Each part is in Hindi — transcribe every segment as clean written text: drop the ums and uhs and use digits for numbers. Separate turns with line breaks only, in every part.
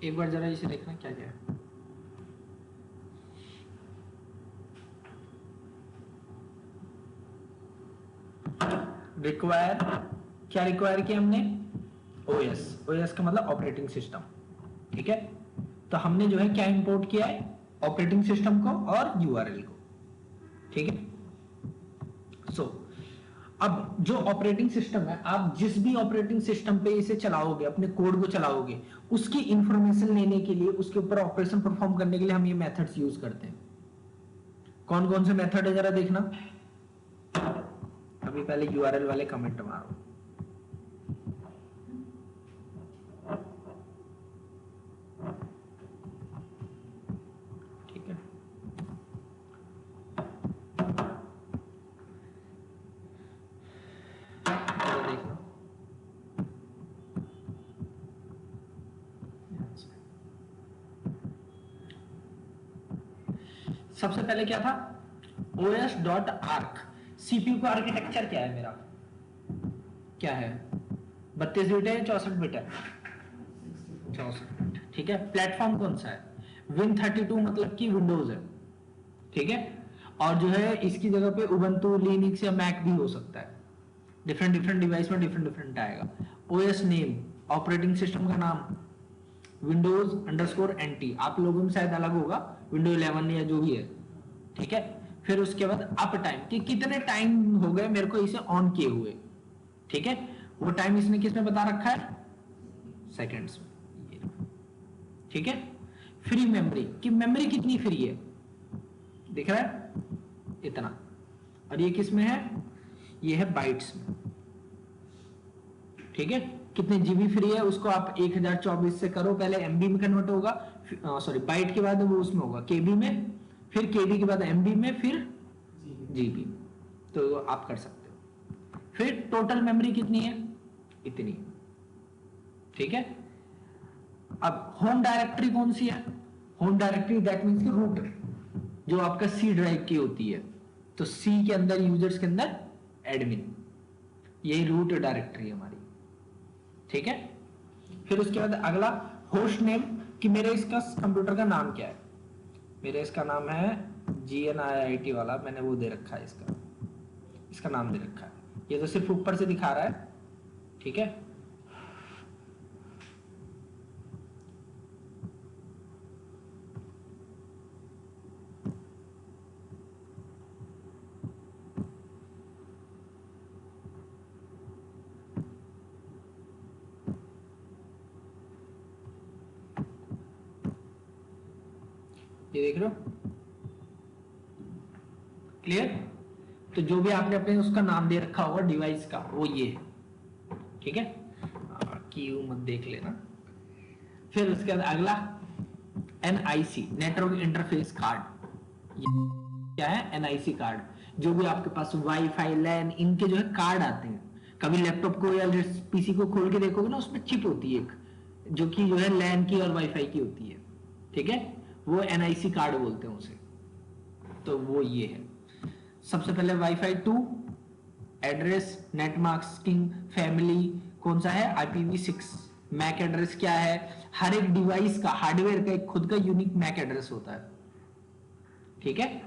एक बार जरा इसे देखना क्या क्या है। रिक्वायर, क्या रिक्वायर किया हमने? ओएस। ओएस का मतलब ऑपरेटिंग सिस्टम, ठीक है। तो हमने जो है क्या इंपोर्ट किया है? ऑपरेटिंग सिस्टम को और यूआरएल को, ठीक है। अब जो ऑपरेटिंग सिस्टम है, आप जिस भी ऑपरेटिंग सिस्टम पे इसे चलाओगे, अपने कोड को चलाओगे, उसकी इंफॉर्मेशन लेने के लिए, उसके ऊपर ऑपरेशन परफॉर्म करने के लिए हम ये मेथड्स यूज करते हैं। कौन कौन से मेथड है जरा देखना। अभी पहले यूआरएल वाले कमेंट मारो। ठीक है, देखना। सबसे पहले क्या था? os.arc। सीपीयू का आर्किटेक्चर क्या है मेरा? क्या है? 32 बिट है, 64 बिट है? 64 बिट, ठीक है। प्लेटफॉर्म कौन सा है? Win32 मतलब कि विंडोज है, ठीक है। और जो है इसकी जगह पे उबंटू, लिनक्स या मैक भी हो सकता है। डिफरेंट डिफरेंट डिवाइस में डिफरेंट डिफरेंट आएगा। ओएस नेम, ऑपरेटिंग सिस्टम का नाम विंडोज अंडरस्कोर एनटी, आप लोगों में शायद अलग होगा, विंडो 11 या जो भी है, ठीक है। फिर उसके बाद अप टाइम, कि कितने टाइम हो गए मेरे को इसे ऑन किए हुए, ठीक है। वो टाइम इसने किसमें बता रखा है? सेकेंड्स में, ठीक है। फ्री मेमोरी, कि मेमोरी कितनी फ्री है, दिख रहा है इतना। और ये किस में है? ये है बाइट्स में, ठीक है। कितने जीबी फ्री है उसको आप 1024 से करो, पहले एमबी में कन्वर्ट होगा, सॉरी बाइट के बाद वो उसमें होगा केबी में, फिर केबी के बाद एमबी में, फिर जीबी। तो आप कर सकते हो। फिर टोटल मेमोरी कितनी है? इतनी, ठीक है। अब होम डायरेक्टरी कौन सी है? Home directory that means root, जो आपका सी ड्राइव की होती है। तो सी के अंदर, यूजर्स के अंदर एडमिन, यही रूट डायरेक्टरी हमारी, ठीक है। फिर उसके बाद अगला होस्ट नेम, कि मेरे इसका कंप्यूटर का नाम क्या है। मेरे इसका नाम है GNIIT वाला, मैंने वो दे रखा है, इसका नाम दे रखा है। ये तो सिर्फ ऊपर से दिखा रहा है, ठीक है। ये देख रहे हो, क्लियर। तो जो भी आपने अपने उसका नाम दे रखा होगा डिवाइस का, वो ये है, ठीक है। की मत देख लेना। फिर उसके बाद अगला NIC, नेटवर्क इंटरफेस कार्ड। क्या है? NIC कार्ड, जो भी आपके पास वाईफाई, लैन, इनके जो है कार्ड आते हैं। कभी लैपटॉप को या पीसी को खोल के देखोगे ना, उसमें चिप होती है एक, जो कि जो है लैन की और वाईफाई की होती है, ठीक है। वो NIC कार्ड बोलते हैं उसे। तो वो ये है। सबसे पहले wifi 2, address, net masking, family कौन सा है? IPv6। मैक एड्रेस क्या है? हर एक डिवाइस का, हार्डवेयर का एक खुद का यूनिक मैक एड्रेस होता है, ठीक है।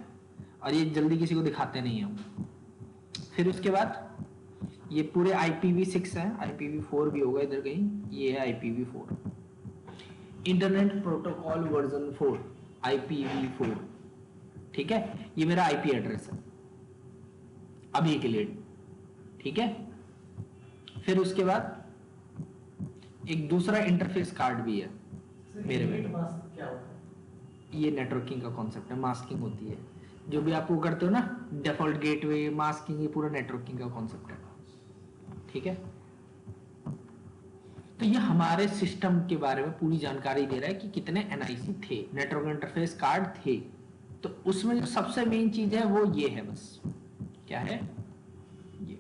और ये जल्दी किसी को दिखाते नहीं हम। फिर उसके बाद ये पूरे IPv6 है, IPv4 भी होगा इधर कहीं, ये है IPv4, internet protocol version 4, IPv4, ठीक है। ये मेरा IP एड्रेस है अभी के लिए, ठीक है। फिर उसके बाद एक दूसरा इंटरफेस कार्ड भी है मेरे में।
क्या होता है?
ये नेटवर्किंग का कॉन्सेप्ट है, मास्किंग होती है, जो भी आप वो करते हो ना, डिफॉल्ट गेटवे, मास्किंग, ये पूरा नेटवर्किंग का कॉन्सेप्ट है, ठीक है। तो ये हमारे सिस्टम के बारे में पूरी जानकारी दे रहा है कि कितने NIC थे, नेटवर्क इंटरफेस कार्ड थे। तो उसमें जो सबसे मेन चीज है वो ये है, बस क्या है ये,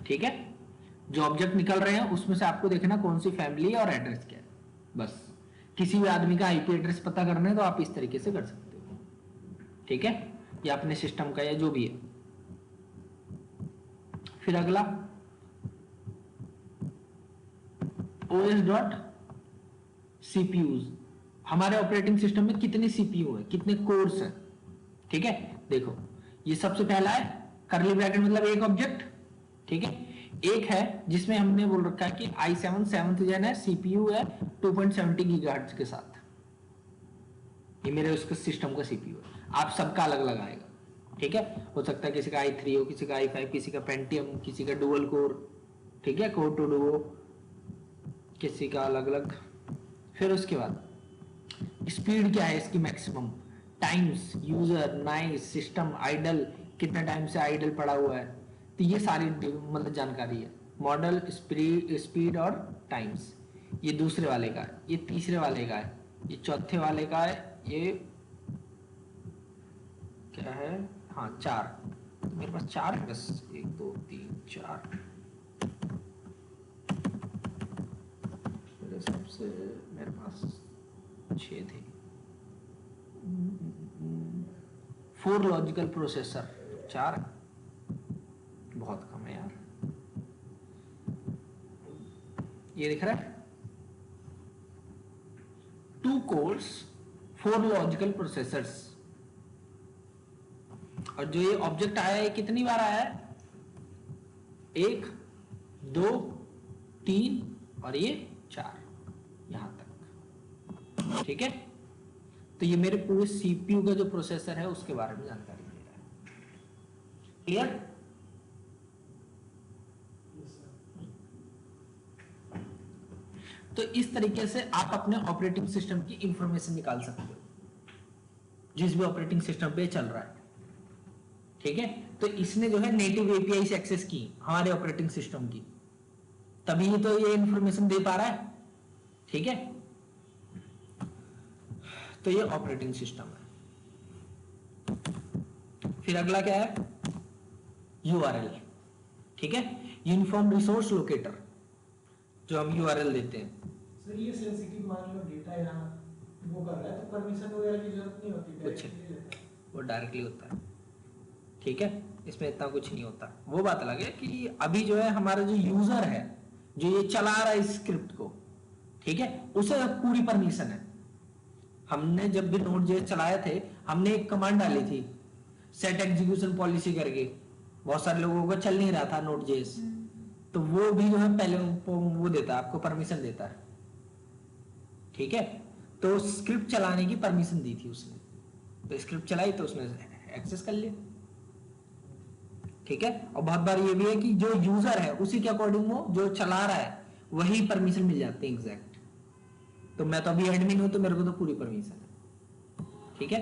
ठीक है। जो ऑब्जेक्ट निकल रहे हैं उसमें से आपको देखना कौन सी फैमिली और एड्रेस क्या है, बस। किसी भी आदमी का IP एड्रेस पता करना है तो आप इस तरीके से कर सकते हो, ठीक है, या अपने सिस्टम का या जो भी है। फिर अगला OS डॉट सीपीयूज। हमारे ऑपरेटिंग सिस्टम में कितने सीपीयू है, कितने कोर्स है, ठीक है। देखो ये सबसे पहला है करली ब्रैकेट मतलब एक ऑब्जेक्ट, ठीक है। एक है जिसमें हमने बोल रखा है कि i7 7th जेन है, सीपीयू है 2.70 गीगाहर्ट्ज के साथ, ये मेरे उसके सिस्टम का सीपीयू है। आप सबका अलग अलग आएगा, ठीक है। हो सकता है किसी का i3 हो, किसी का i5, किसी का पेंटियम, किसी का डुअल कोर, ठीक है, कोर टू डुओ, किसी का अलग अलग। फिर उसके बाद स्पीड क्या है इसकी maximum, times, user, nice, system idle, कितना टाइम से आइडल पड़ा हुआ है, तो ये सारी मतलब जानकारी है। मॉडल, स्पीड और टाइम्स, ये दूसरे वाले का है, ये तीसरे वाले का है, ये चौथे वाले का है, ये क्या है, हाँ 4, मेरे पास 4 है बस, 1 2 3 4, मेरे हिसाब से मेरे पास 6 थे। 4 लॉजिकल प्रोसेसर, 4 बहुत कम है यार। ये दिख रहा है 2 कोर्स 4 लॉजिकल प्रोसेसर्स। और जो ये ऑब्जेक्ट आया है कितनी बार आया है, 1 2 3 और ये 4, यहां तक, ठीक है। तो ये मेरे पूरे सीपीयू का जो प्रोसेसर है उसके बारे में जानकारी दे रहा है। क्लियर? तो इस तरीके से आप अपने ऑपरेटिंग सिस्टम की इंफॉर्मेशन निकाल सकते हो, जिस भी ऑपरेटिंग सिस्टम पे चल रहा है, ठीक है। तो इसने जो है नेटिव एपीआई से एक्सेस की हमारे ऑपरेटिंग सिस्टम की, तभी तो ये इंफॉर्मेशन दे पा रहा है, ठीक है। तो ये ऑपरेटिंग सिस्टम है। फिर अगला क्या है, यूआरएल, ठीक है, यूनिफॉर्म रिसोर्स लोकेटर, जो हम यूआरएल देते हैं।
सर ये सेंसिटिव मान लो डेटा यहाँ वो कर रहा है तो परमिशन वगैरह की जरूरत नहीं होती,
कुछ वो डायरेक्टली होता है, ठीक है, इसमें इतना कुछ नहीं होता। वो बात अलग है कि अभी जो है हमारा जो यूजर है जो ये चला रहा है इस स्क्रिप्ट को, ठीक है, उसे पूरी परमिशन है। हमने जब भी Node.js चलाए थे हमने एक कमांड डाली थी सेट एग्जीक्यूशन पॉलिसी करके, बहुत सारे लोगों को चल नहीं रहा था Node.js, तो वो भी जो है पहले वो देता है, आपको परमिशन देता है, ठीक है। तो स्क्रिप्ट चलाने की परमिशन दी थी उसने, तो स्क्रिप्ट चलाई तो उसने एक्सेस कर लिया, ठीक है। और बहुत बार ये भी है कि जो यूजर है उसी के अकॉर्डिंग वो जो चला रहा है वही परमिशन मिल जाती है एग्जैक्ट। तो मैं तो अभी एडमिन हूं तो मेरे को तो पूरी परमिशन है, ठीक है।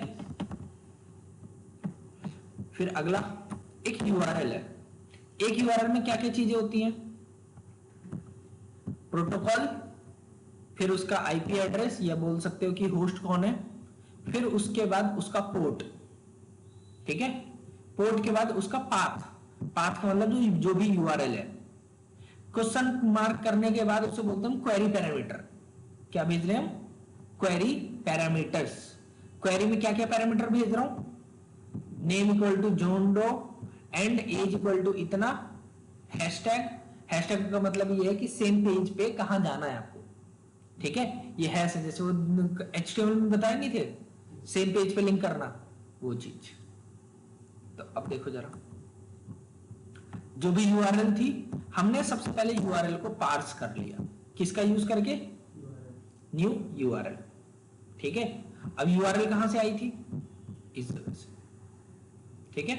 फिर अगला एक यूआरएल है। एक यूआरएल में क्या क्या चीजें होती हैं, प्रोटोकॉल, फिर उसका आईपी एड्रेस या बोल सकते हो कि होस्ट कौन है, फिर उसके बाद उसका पोर्ट, ठीक है, पोर्ट के बाद उसका पाथ, पाथ का मतलब जो भी यूआरएल है। क्वेश्चन मार्क करने के बाद उसे बोलते हैं क्वेरी पैरामीटर। क्या भेज रहे हैं हम, क्वेरी पैरामीटर्स। क्वेरी में क्या क्या पैरामीटर भेज रहा हूं, name equal to John Doe and age equal to इतना, हैशटैग, हैशटैग का मतलब ये है कि सेम पेज पे कहां जाना है आपको, ठीक है। ये हैश है, जैसे वो HTML में बताया नहीं थे सेम पेज पे लिंक करना, वो चीज। तो अब देखो जरा, जो भी यूआरएल थी हमने सबसे पहले यूआरएल को पार्स कर लिया, किसका यूज करके, न्यू यूआरएल, ठीक है। अब यूआरएल कहां से आई थी, इस जगह से, ठीक है।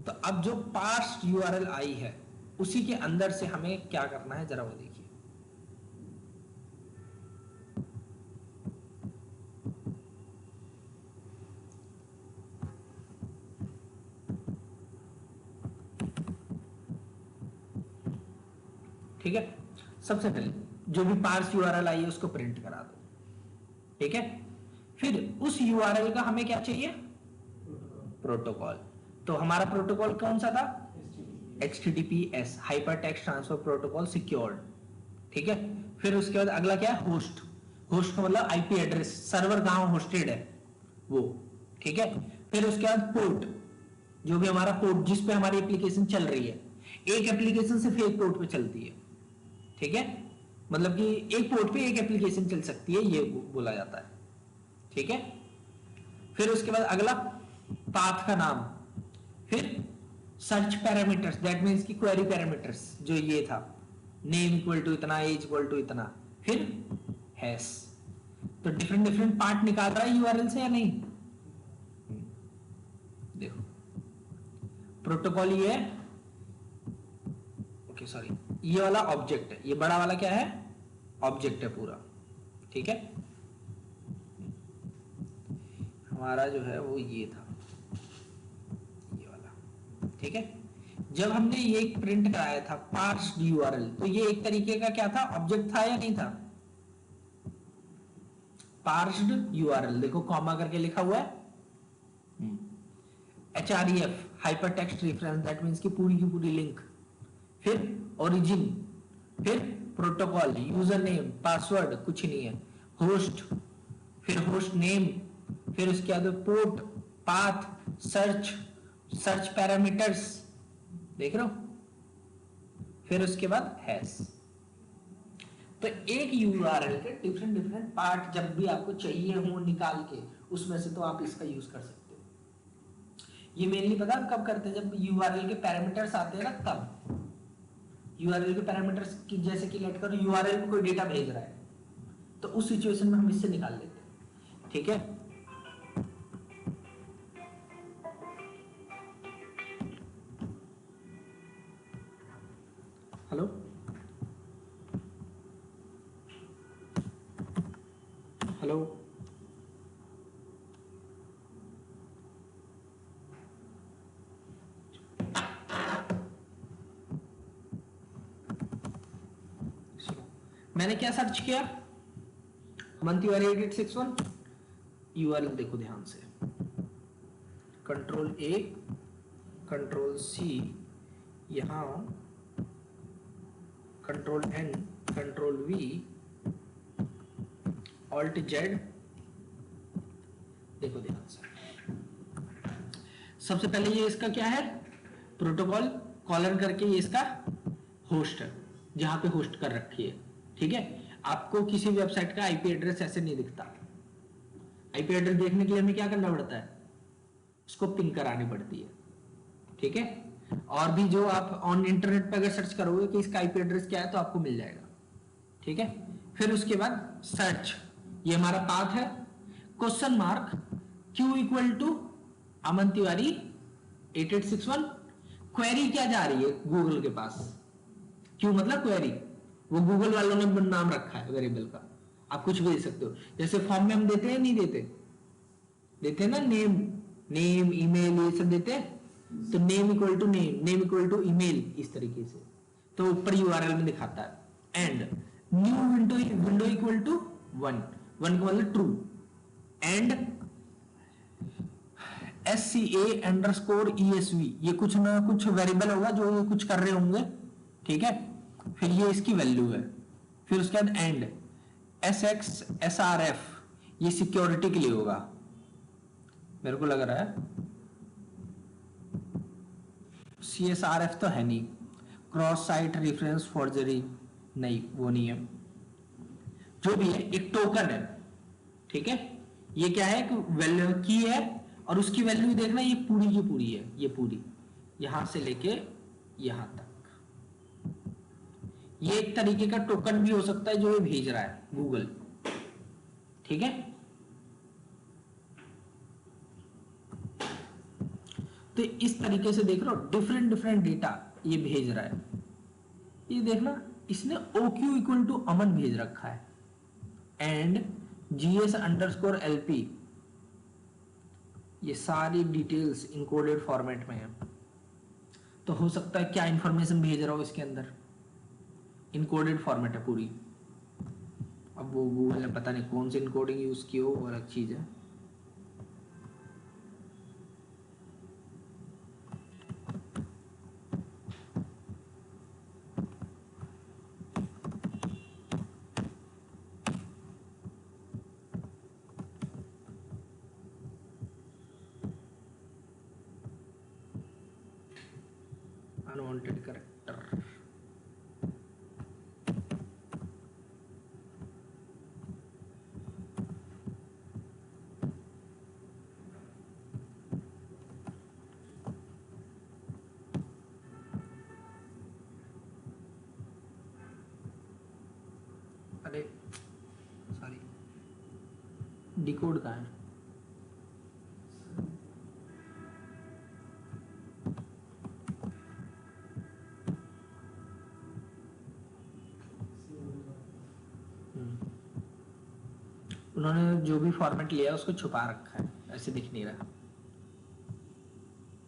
तो अब जो पार्स यूआरएल आई है उसी के अंदर से हमें क्या करना है जरा वो देखिए। ठीक है, सबसे पहले जो भी पार्स यूआरएल आई है उसको प्रिंट करा दो, ठीक है। फिर उस यूआरएल का हमें क्या चाहिए, प्रोटोकॉल। तो हमारा प्रोटोकॉल कौन सा था, HTTPS, hyper text transfer protocol secured, ठीक है। फिर उसके बाद अगला क्या है, होस्ट। होस्ट का मतलब आईपी एड्रेस, सर्वर कहां होस्टेड है वो, ठीक है। फिर उसके बाद पोर्ट, जो भी हमारा पोर्ट जिस पे हमारी एप्लीकेशन चल रही है, एक एप्लीकेशन सिर्फ एक पोर्ट पे चलती है, ठीक है। मतलब कि एक पोर्ट पे एक एप्लीकेशन चल सकती है, ये बोला जाता है। ठीक है, फिर उसके बाद अगला पाथ का नाम, फिर सर्च पैरामीटर्स, दैट मीन्स की क्वेरी पैरामीटर्स, जो ये था नेम इक्वल टू इतना, एज इक्वल टू इतना, फिर हैश। तो डिफरेंट डिफरेंट पार्ट निकाल रहा है यूआरएल से या नहीं? देखो प्रोटोकॉल ये है, ओके सॉरी, ये वाला ऑब्जेक्ट है, ये बड़ा वाला क्या है? ऑब्जेक्ट है पूरा। ठीक है, हमारा जो है वो ये था, ये वाला। ठीक है, जब हमने ये प्रिंट कराया था पार्स्ड यूआरएल, तो ये एक तरीके का क्या था? ऑब्जेक्ट था या नहीं था? पार्स्ड यूआरएल, देखो कॉमा करके लिखा हुआ है, href hyper text reference, that means की पूरी लिंक, फिर ओरिजिन, फिर प्रोटोकॉल, यूजर नेम, पासवर्ड कुछ नहीं है, होस्ट, फिर होस्ट नेम, फिर उसके बाद पोर्ट, पाथ, सर्च पैरामीटर्स, देख रहे हो, फिर उसके बाद हैश। तो एक यूआरएल के डिफरेंट डिफरेंट पार्ट जब भी आपको चाहिए हो निकाल के, उसमें से तो आप इसका यूज कर सकते हो। ये मेनली पता आप कब करते हैं? जब यूआरएल के पैरामीटर्स आते हैं ना, तब यूआरएल के पैरामीटर्स की, जैसे कि लेट करो यूआरएल में कोई डेटा भेज रहा है, तो उस सिचुएशन में हम इससे निकाल लेते हैं। ठीक है, हेलो, हेलो, मैंने क्या सर्च किया? मंथली 8861 यूआरएल, देखो ध्यान से, कंट्रोल ए, कंट्रोल सी, यहां control N, control V, alt Z, देखो ध्यान से। सबसे पहले ये इसका क्या है? प्रोटोकॉल कॉलर करके ये इसका होस्ट है, जहां पे होस्ट कर रखी है। ठीक है, आपको किसी वेबसाइट का आईपी एड्रेस ऐसे नहीं दिखता। आईपी एड्रेस देखने के लिए हमें क्या करना पड़ता है? उसको पिंग करानी पड़ती है। ठीक है, और भी जो आप ऑन इंटरनेट पे अगर सर्च करोगे कि इसका आईपी एड्रेस क्या है, तो आपको मिल जाएगा। ठीक है, फिर उसके बाद सर्च, ये हमारा पाथ है, question mark, q equal to Aman Tiwari 8861, query क्या जा रही है गूगल के पास? क्यू मतलब क्वेरी, वो गूगल वालों ने नाम रखा है वेरिएबल का, आप कुछ भी दे सकते हो। जैसे फॉर्म में हम देते हैं, नहीं देते? देते हैं ना, नेम ईमेल ये सब देते हैं, तो name equal to name equal to email, इस तरीके से। तो ऊपर यूआरएल में दिखाता है। And new window equal to 1 का मतलब ट्रू, एंड SCA_ESV, ये कुछ ना कुछ वेरिएबल होगा जो ये कुछ कर रहे होंगे। ठीक है, फिर ये इसकी वैल्यू है, फिर उसके बाद एंड SXSRF, ये सिक्योरिटी के लिए होगा मेरे को लग रहा है। CSRF तो है नहीं, क्रॉस साइट रेफरेंस फॉर्जरी, नहीं वो नहीं है। जो भी है एक टोकन है। ठीक है, ये क्या है? वैल्यू की है, और उसकी वैल्यू देखना, ये पूरी की पूरी है, ये पूरी यहां से लेके यहां तक। ये एक तरीके का टोकन भी हो सकता है जो ये भेज रहा है गूगल। ठीक है, तो इस तरीके से देख रहे हो, डिफरेंट डिफरेंट डेटा ये भेज रहा है। ये देखना, इसने OQ इक्वल टू अमन भेज रखा है, एंड GS_LP, ये सारी डिटेल्स इनकोडेड फॉर्मेट में है। तो हो सकता है क्या इंफॉर्मेशन भेज रहा हो इसके अंदर, इनकोडेड फॉर्मेट है पूरी। अब वो गूगल ने पता नहीं कौन सी इनकोडिंग यूज की हो, और अलग चीज है। अनवांटेड कैरेक्टर, डिकोड कहाँ है? उन्होंने जो भी फॉर्मेट लिया उसको छुपा रखा है, ऐसे दिख नहीं रहा।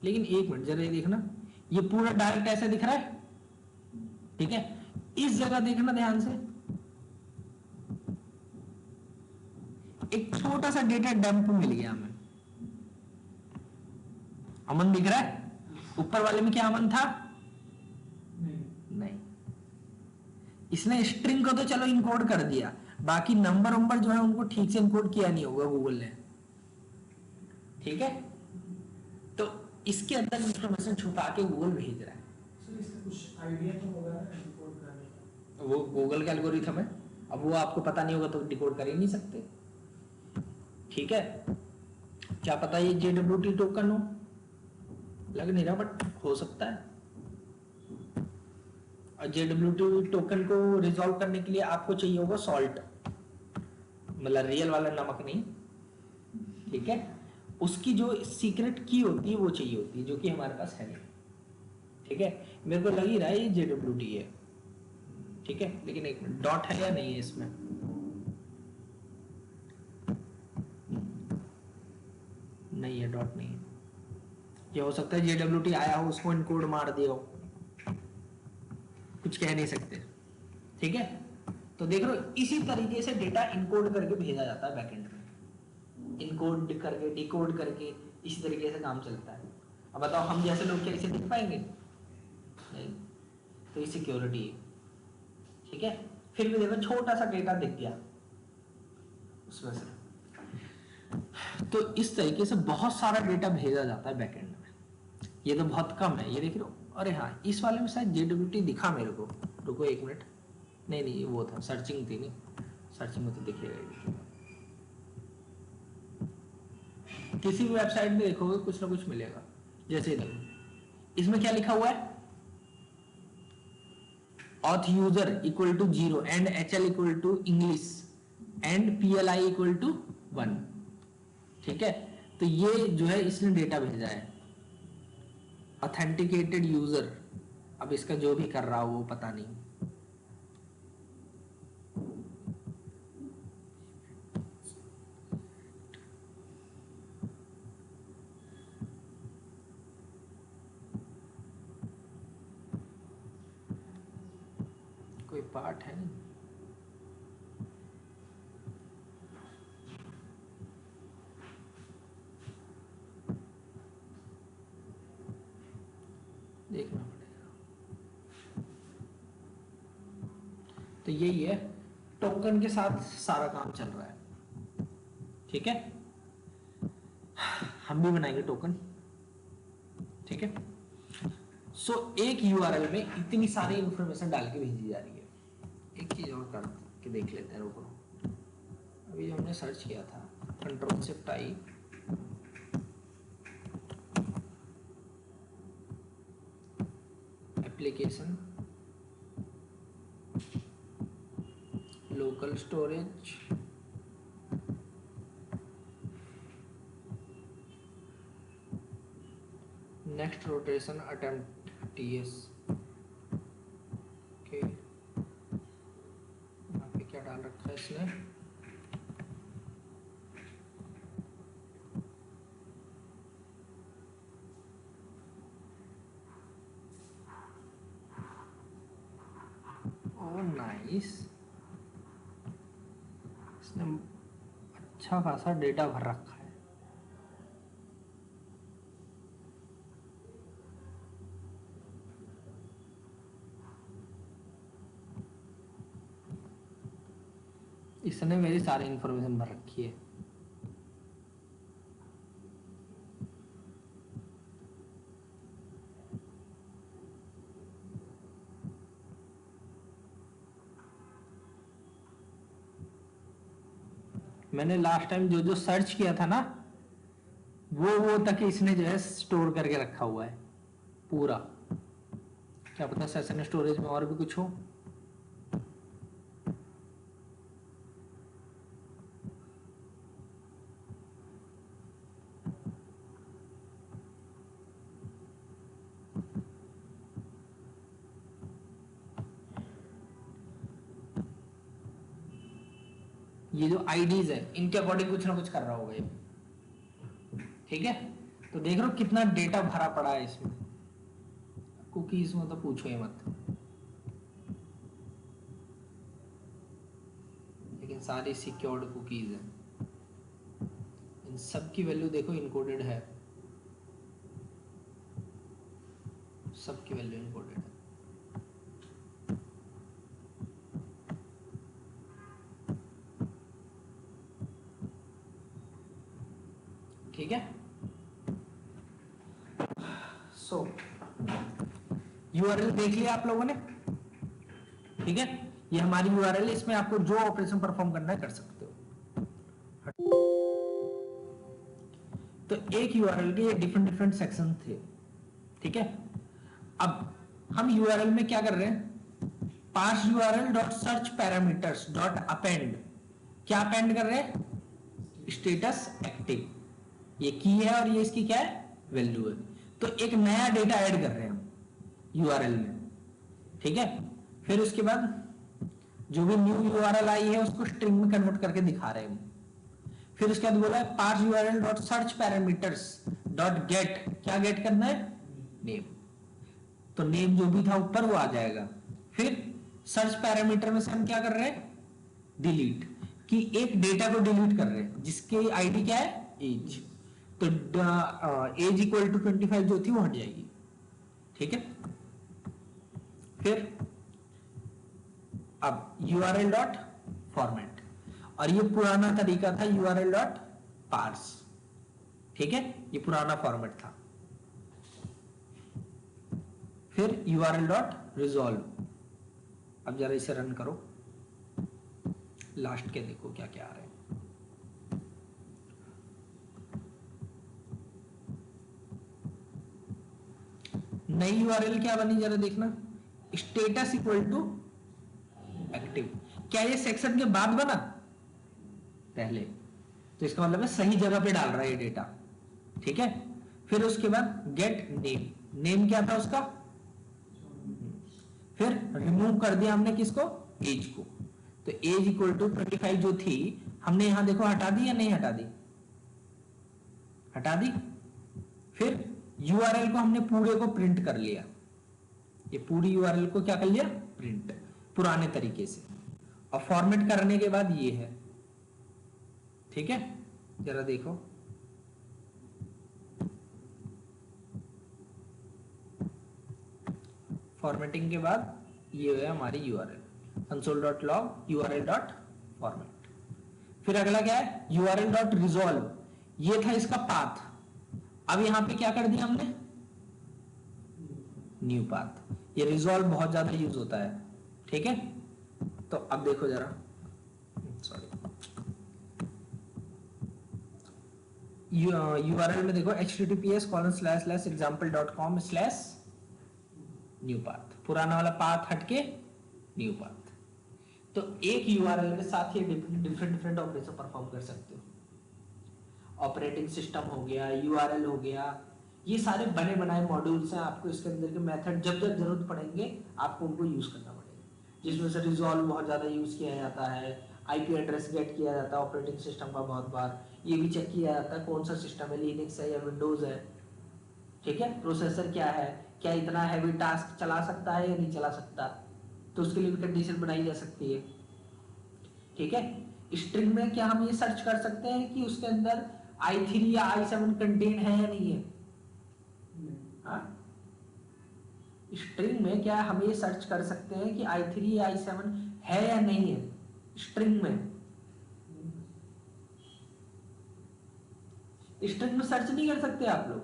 लेकिन एक मिनट जरा ये देखना, ये पूरा डायरेक्ट ऐसे दिख रहा है, ठीक है। इस जगह देखना ध्यान से, एक छोटा सा डेटा डंप मिल गया हमें। अमन दिख रहा है? ऊपर वाले में क्या अमन था? नहीं। इसने स्ट्रिंग को तो चलो इनकोड कर दिया, बाकी नंबर नंबर जो है उनको ठीक से इनकोड किया नहीं होगा गूगल ने, ठीक है। तो इसके अंदर इंफॉर्मेशन छुपा के गूगल भेज रहा है।
सर इसका कुछ आइडिया तो होगा ना डिकोड करने का?
वो गूगल का एल्गोरिथम है, अब वो आपको पता नहीं होगा तो डिकोड कर ही नहीं सकते, ठीक है। क्या पता ये JWT टोकन हो, लग नहीं रहा बट हो सकता है। और JWT टोकन को रिजॉल्व करने के लिए आपको चाहिए होगा सॉल्ट, मतलब रियल वाला नमक नहीं, ठीक है। उसकी जो सीक्रेट की होती है वो चाहिए होती है, जो कि हमारे पास है नहीं, ठीक है। मेरे को लग ही रहा है ये JWT है, ठीक है। लेकिन एक मिनट, डॉट है या नहीं है इसमें? नहीं है, डॉट नहीं है। ये हो सकता है JWT आया हो, उसको इनकोड मार दिया हो, कुछ कह नहीं सकते, ठीक है। तो देख लो, इसी तरीके से डेटा इनकोड करके भेजा जाता है बैकएंड में, इनकोड करके डिकोड करके, इसी तरीके से काम चलता है। अब बताओ हम जैसे लोग क्या इसे देख पाएंगे? नहीं। तो ये सिक्योरिटी है, ठीक है। फिर भी देखो छोटा सा डेटा दिख गया उसमें से। तो इस तरीके से बहुत सारा डेटा भेजा जाता है बैकएंड में। ये तो बहुत कम है, ये देख लो। अरे हाँ, इस वाले में शायद JWT दिखा मेरे को, रुको एक मिनट। नहीं नहीं, ये वो था, सर्चिंग थी। नहीं, सर्चिंग में तो दिखेगा ही। किसी भी वेबसाइट में देखोगे कुछ ना कुछ मिलेगा। जैसे देखो, इसमें क्या लिखा हुआ है? auth user equal to 0 and HL equal to English and PLI equal to 1, ठीक है। तो ये जो है इसने डेटा भेजा है, ऑथेंटिकेटेड यूजर। अब इसका जो भी कर रहा हो वो पता नहीं। कोई पार्ट है नहीं। देखना पड़ेगा। तो यही है, टोकन के साथ सारा काम चल रहा है, ठीक है। हम भी बनाएंगे टोकन, ठीक है। सो एक URL में इतनी सारी इंफॉर्मेशन डाल के भेजी जा रही है। एक चीज और कर के देख लेते हैं, रुको। अभी जो हमने सर्च किया था, Ctrl+Shift+I, application, local storage, next rotation attempt TS, okay. यहाँ पे क्या डाल रखा है इसने? ओह नाइस, इसने अच्छा खासा डेटा भर रखा है। इसने मेरी सारी इंफॉर्मेशन भर रखी है। मैंने लास्ट टाइम जो जो सर्च किया था ना, वो तक इसने जो है स्टोर करके रखा हुआ है पूरा। क्या पता सेशन स्टोरेज में और भी कुछ हो। ये जो आईडीज है इनके अकॉर्डिंग कुछ ना कुछ कर रहा होगा ये, ठीक है। तो देख रहे हो कितना डेटा भरा पड़ा है इसमें। कुकीज में तो पूछो ही मत, लेकिन सारी सिक्योर्ड कुकीज है। इन सब की वैल्यू देखो इनकोडेड है, सबकी वैल्यू इनकोडेड है। ठीक है। सो यूआरएल देख लिया आप लोगों ने, ठीक है। ये हमारी यूआरएल है, इसमें आपको जो ऑपरेशन परफॉर्म करना है कर सकते हो। तो एक यूआरएल के डिफरेंट डिफरेंट सेक्शन थे, ठीक है। अब हम यूआरएल में क्या कर रहे हैं, parse URL dot search parameters dot append, क्या अपेंड कर रहे हैं, स्टेटस एक्टिव, ये की है और ये इसकी क्या है, वैल्यू है। तो एक नया डेटा ऐड कर रहे हैं हम यूआरएल में, ठीक है। फिर उसके बाद जो भी न्यू यूआरएल आई है उसको स्ट्रिंग में कन्वर्ट करके दिखा रहे हैं हम। फिर उसके बाद बोला है parse URL dot search parameters dot get, क्या गेट करना है, नेम। तो नेम जो भी था ऊपर वो आ जाएगा। फिर सर्च पैरामीटर में से हम क्या कर रहे हैं, डिलीट, कि एक डेटा को डिलीट कर रहे हैं जिसकी आईडी क्या है, एज। तो एज इक्वल टू 25 जो थी वो हट जाएगी, ठीक है। फिर अब यूआरएल डॉट फॉर्मेट, और ये पुराना तरीका था यूआरएल डॉट पार्स, ठीक है, ये पुराना फॉर्मेट था। फिर यूआरएल डॉट रिजॉल्व, अब जरा इसे रन करो, लास्ट के देखो क्या क्या आ रहे हैं। नई यूआरएल क्या बनी जरा देखना, स्टेटस इक्वल टू एक्टिव। क्या ये सेक्शन के बाद बना, पहले, तो इसका मतलब है सही जगह पे डाल रहा है ये डेटा, ठीक है। फिर उसके बाद गेट नेम, नेम क्या था उसका, फिर रिमूव कर दिया हमने किसको, एज को। तो एज इक्वल टू 25 जो थी हमने यहां देखो हटा दी या नहीं हटा दी, हटा दी। फिर यूआरएल को हमने पूरे को प्रिंट कर लिया, ये पूरी यूआरएल को क्या कर लिया, प्रिंट, पुराने तरीके से। और फॉर्मेट करने के बाद ये है, ठीक है। जरा देखो, फॉर्मेटिंग के बाद ये है हमारी यूआरएल, console.log url.format। फिर अगला क्या है, url.resolve, ये था इसका पाथ। अब यहां पे क्या कर दिया हमने, न्यू पाथ। ये रिजॉल्व बहुत ज्यादा यूज होता है, ठीक है। तो अब देखो जरा, सॉरी, यूआरएल में देखो https://example.com/न्यू पाथ, पुराना वाला पाथ हटके न्यू पाथ। तो एक यूआरएल के साथ ये डिफरेंट डिफरेंट ऑपरेशन परफॉर्म कर सकते हो। ऑपरेटिंग सिस्टम हो गया, यूआरएल हो गया, ये सारे बने बनाए मॉड्यूल्स हैं। आपको इसके अंदर के मेथड जब जब जरूरत पड़ेंगे आपको उनको यूज करना पड़ेगा, जिसमें से रिजॉल्व बहुत ज्यादा यूज किया जाता है, आईपी एड्रेस गेट किया जाता है ऑपरेटिंग सिस्टम का, बहुत बार ये भी चेक किया जाता है कौन सा सिस्टम है, लिनक्स है या विंडोज है, ठीक है, प्रोसेसर क्या है, क्या इतना हैवी टास्क चला सकता है या नहीं चला सकता, तो उसके लिए भी कंडीशन बनाई जा सकती है, ठीक है। स्ट्रिंग में क्या हम ये सर्च कर सकते हैं कि उसके अंदर i3 या i7 कंटेन है या नहीं है, स्ट्रिंग में क्या हम ये सर्च कर सकते हैं कि i3 या i7 है या नहीं है, स्ट्रिंग में, स्ट्रिंग में सर्च नहीं कर सकते आप लोग,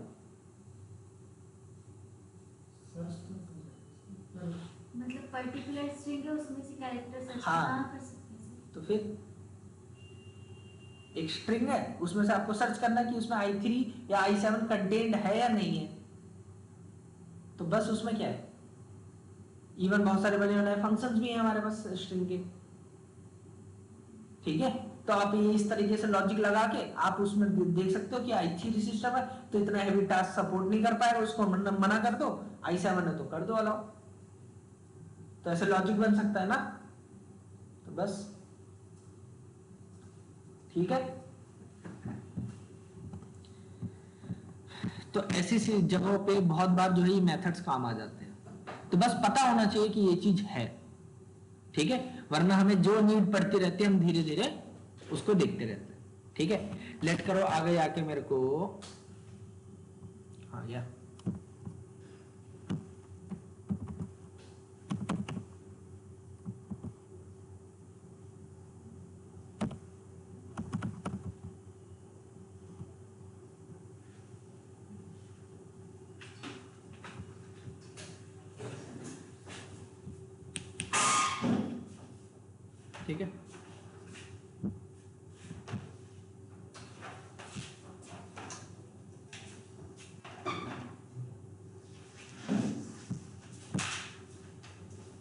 मतलब पर्टिकुलर स्ट्रिंग है उसमें से कैरेक्टर सर्च
हाँ,
कर सकते हैं।
तो फिर एक स्ट्रिंग है उसमें से आपको सर्च करना है कि उसमें i3 या i7 कंटेन्ड है या नहीं है, तो बस उसमें क्या है, इवन बहुत सारे बने बनाए फंक्शंस भी हैं हमारे पास स्ट्रिंग के, ठीक है। तो आप ये इस तरीके से लॉजिक लगा के आप उसमें देख सकते हो कि i3 सिस्टम है तो इतना हैवी टास्क सपोर्ट नहीं कर पाएगा, उसको मना कर दो, i7 है तो कर दो अलाउ, तो ऐसे लॉजिक बन सकता है ना। तो बस ठीक है। तो ऐसी सी जगहों पे बहुत बार जो है ये मेथड्स काम आ जाते हैं, तो बस पता होना चाहिए कि ये चीज है, ठीक है। वरना हमें जो नीड पड़ती रहती है हम धीरे धीरे उसको देखते रहते हैं, ठीक है। लेट करो आगे आके मेरे को, हाँ या ठीक है।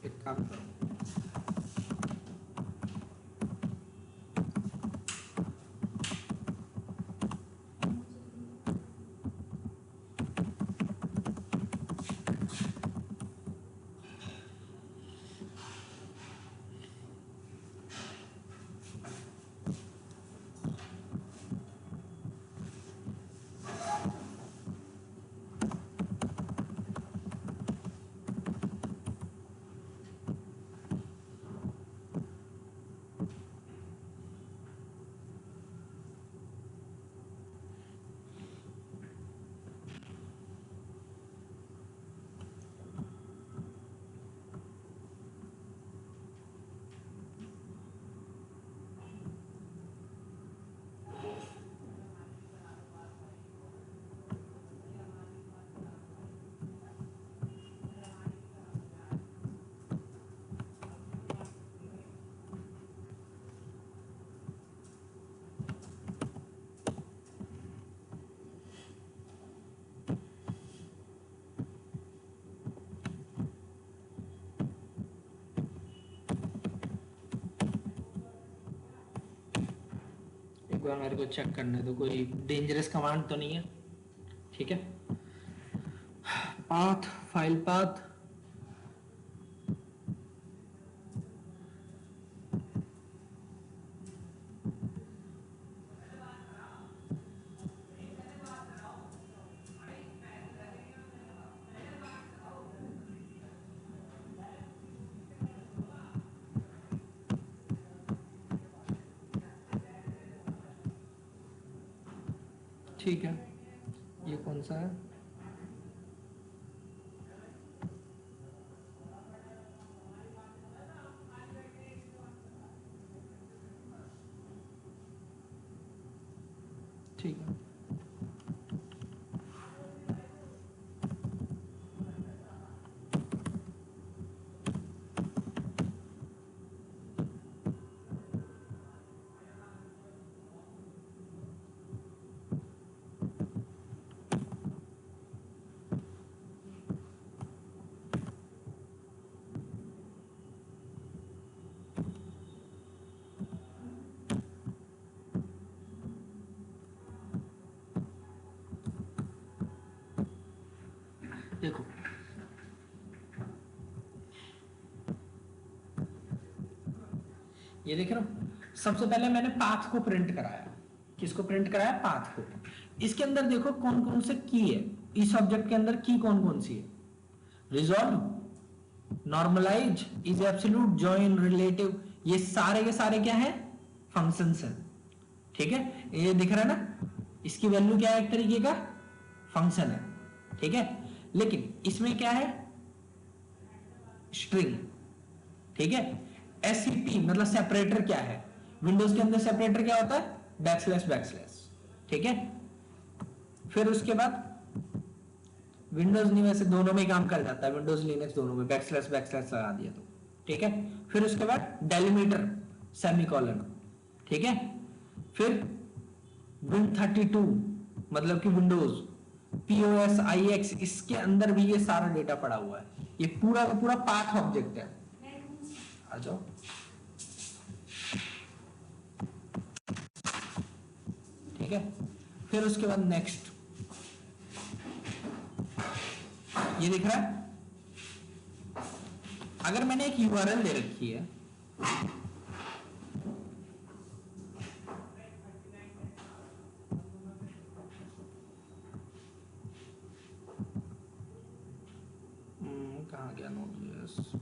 एक काम करो, एक बार मेरे को चेक करने दो, कोई डेंजरस कमांड तो नहीं है, ठीक है। पाथ, फाइल पाथ, ठीक है। ये कौन सा है, ठीक है। देखो ये देख रहे हो, सबसे पहले मैंने पाथ को प्रिंट कराया। किसको प्रिंट कराया, पाथ को। इसके अंदर देखो कौन कौन से की है, इस ऑब्जेक्ट के अंदर की कौन कौन सी है, resolve, normalize, is absolute, join, relative, ये सारे के सारे क्या है, फंक्शंस हैं, ठीक है। ये दिख रहा है ना, इसकी वैल्यू क्या है, एक तरीके का फंक्शन है, ठीक है। लेकिन इसमें क्या है, स्ट्रिंग, ठीक है। एससीपी मतलब सेपरेटर क्या है, विंडोज के अंदर सेपरेटर क्या होता है, बैकस्लैश बैकस्लैश, ठीक है। फिर उसके बाद विंडोज नहीं, वैसे दोनों में काम कर जाता है, विंडोज लिनक्स दोनों में बैकस्लैश बैकस्लैश लगा दिया तो, ठीक है। फिर उसके बाद डेलीमीटर, सेमीकोलन, ठीक है। फिर Win32 मतलब कि विंडोज, POS IX, इसके अंदर भी ये सारा डेटा पड़ा हुआ है, ये पूरा का पूरा पाथ ऑब्जेक्ट है। आ जाओ, ठीक है। फिर उसके बाद नेक्स्ट, ये दिख रहा है, अगर मैंने एक URL दे रखी है, कहाँ गया Node.js?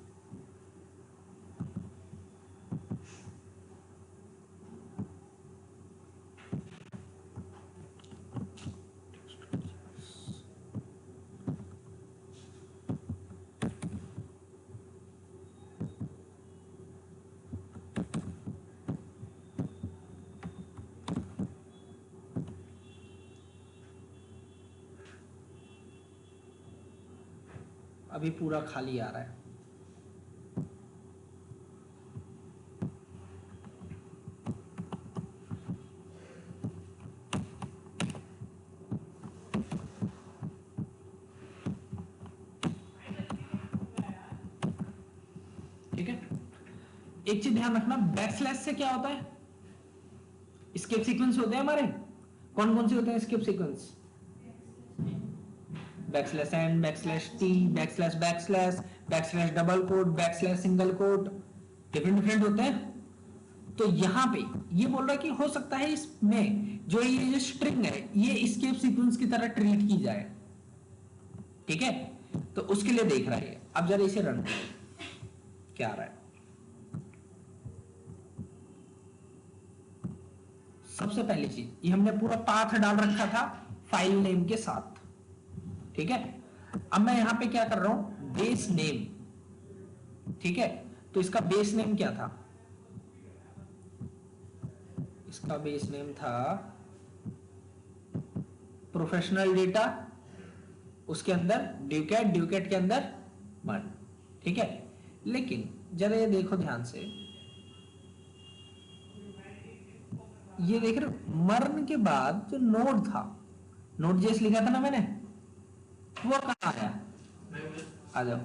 अभी पूरा खाली आ रहा है। ठीक है, एक चीज ध्यान रखना, बैकस्लैश से क्या होता है? स्केप सीक्वेंस होते हैं हमारे। कौन कौन से होते हैं escape sequence? Backslash n, backslash t, backslash backslash, backslash double quote, backslash single quote, different different होते हैं। तो यहाँ पे ये बोल रहा है कि हो सकता है इसमें जो ये स्ट्रिंग है ये स्केप सीक्वेंस की तरह ट्रीट की जाए। ठीक है, तो उसके लिए देख रहा है। अब जरा इसे रन करो, क्या आ रहा है। सबसे पहली चीज, ये हमने पूरा पाथ डाल रखा था फाइल नेम के साथ। ठीक है, अब मैं यहां पे क्या कर रहा हूं, बेस नेम। ठीक है, तो इसका बेस नेम क्या था? इसका बेस नेम था प्रोफेशनल डेटा, उसके अंदर ड्यूकेट, ड्यूकेट के अंदर मर्न। ठीक है, लेकिन जरा ये देखो ध्यान से, ये देख रहे हो मर्न के बाद जो नोड था, नोड जेस लिखा था ना मैंने, वो कहाँ आया? आ जाओ।